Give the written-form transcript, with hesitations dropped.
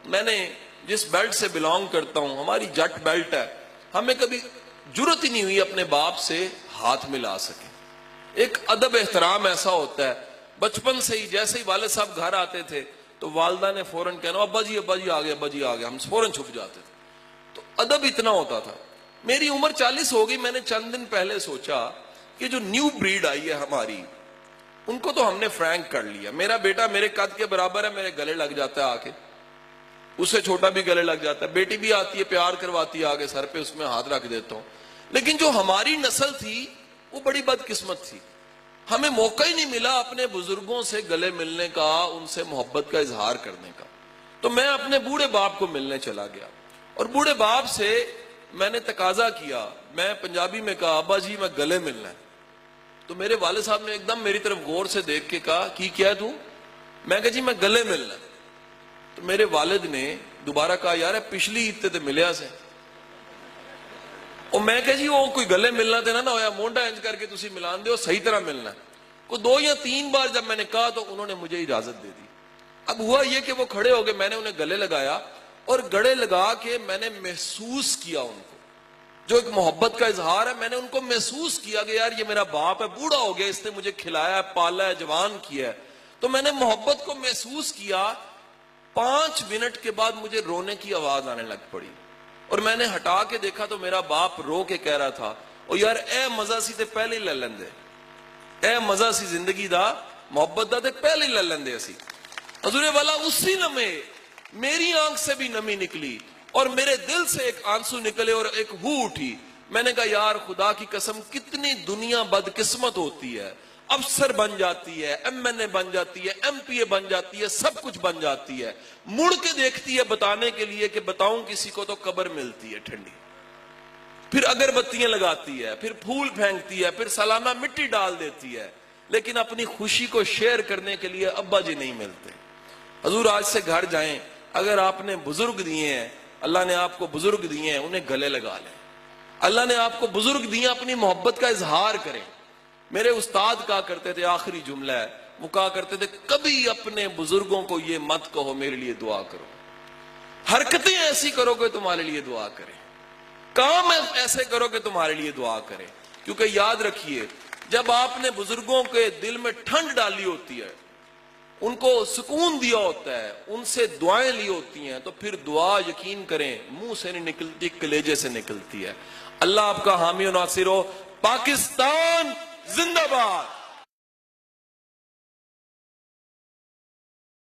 میں نے جس بیلٹ سے بلانگ کرتا ہوں، ہماری جٹ بیلٹ ہے، ہمیں کبھی جرت ہی نہیں ہوئی اپنے باپ سے ہاتھ ملا سکے۔ ایک ادب احترام ایسا ہوتا ہے، بچپن سے ہی جیسے ہی والد صاحب گھر آتے تھے تو والدہ نے فوراً کہنا ابا جی آ گئے، ابا جی آ گئے، ہم فوراً چھپ جاتے تھے۔ تو ادب اتنا ہوتا تھا۔ میری عمر 40 ہو گئی، میں نے چند دن پہلے سوچا کہ جو نیو بریڈ آئی ہے ہماری، ان کو تو ہم نے فرینک کر لیا۔ میرا بیٹا میرے قد کے برابر ہے، میرے گلے لگ جاتا ہے آ کے، اس سے چھوٹا بھی گلے لگ جاتا ہے، بیٹی بھی آتی ہے پیار کرواتی ہے آگے، سر پہ اس میں ہاتھ رکھ دیتا ہوں۔ لیکن جو ہماری نسل تھی وہ بڑی بدقسمت تھی، ہمیں موقع ہی نہیں ملا اپنے بزرگوں سے گلے ملنے کا، ان سے محبت کا اظہار کرنے کا۔ تو میں اپنے بوڑھے باپ کو ملنے چلا گیا اور بوڑھے باپ سے میں نے تقاضا کیا، میں پنجابی میں کہا ابا جی میں گلے ملنا ہے۔ تو میرے والد صاحب نے ایک دم میری طرف غور سے دیکھ کے کہا کی کیا ہے تو؟ میں کہا جی میں گلے ملنا ہے۔ تو میرے والد نے دوبارہ کہا یار پچھلی عید تے ملیا سے، اور میں کہا جی وہ کوئی گلے ملنا تے نہ ہویا، مونڈا انج کر کے تسی ملان دے ہو، صحیح طرح ملنا ہے۔ کو 2 یا 3 بار جب میں نے کہا تو انہوں نے مجھے اجازت دے دی۔ اب ہوا یہ کہ وہ کھڑے ہو گئے، میں نے انہیں گلے لگایا اور گلے لگا کے میں نے محسوس کیا ان کو، جو ایک محبت کا اظہار ہے، میں نے ان کو محسوس کیا کہ یار یہ میرا باپ ہے، بوڑھا ہو گیا، اس نے مجھے کھلایا ہے، پالا ہے، جوان کیا ہے۔ تو میں نے محبت کو محسوس کیا۔ 5 منٹ کے بعد مجھے رونے کی آواز آنے لگ پڑی اور میں نے ہٹا کے دیکھا تو میرا باپ رو کے کہہ رہا تھا او یار اے مزہ سی تے پہلے ہی لے لیندے، اے مزہ سی زندگی دا، محبت دا تے پہلے ہی لے لیندے اسی۔ حضور والا اسی لمحے میری آنکھ سے بھی نمی نکلی اور میرے دل سے ایک آنسو نکلے اور ایک ہو اٹھی۔ میں نے کہا یار خدا کی قسم کتنی دنیا بدقسمت ہوتی ہے، افسر بن جاتی ہے، ایم این اے بن جاتی ہے، ایم پی اے بن جاتی ہے، سب کچھ بن جاتی ہے، مڑ کے دیکھتی ہے بتانے کے لیے کہ بتاؤں کسی کو تو قبر ملتی ہے ٹھنڈی، پھر اگربتیاں لگاتی ہے، پھر پھول پھینکتی ہے، پھر سالانہ مٹی ڈال دیتی ہے، لیکن اپنی خوشی کو شیئر کرنے کے لیے ابا جی نہیں ملتے۔ حضور آج سے گھر جائیں، اگر آپ نے بزرگ دیے ہیں، اللہ نے آپ کو بزرگ دیے ہیں، انہیں گلے لگا لیں۔ اللہ نے آپ کو بزرگ دیے، اپنی محبت کا اظہار کریں۔ میرے استاد کہا کرتے تھے، آخری جملہ ہے، وہ کہا کرتے تھے کبھی اپنے بزرگوں کو یہ مت کہو میرے لیے دعا کرو، حرکتیں ایسی کرو کہ تمہارے لیے دعا کریں، کام ایسے کرو کہ تمہارے لیے دعا کریں۔ کیونکہ یاد رکھیے جب آپ نے بزرگوں کے دل میں ٹھنڈ ڈالی ہوتی ہے، ان کو سکون دیا ہوتا ہے، ان سے دعائیں لی ہوتی ہیں، تو پھر دعا یقین کریں منہ سے نہیں نکلتی، کلیجے سے نکلتی ہے۔ اللہ آپ کا حامی و ناصر ہو۔ پاکستان زندہ باد۔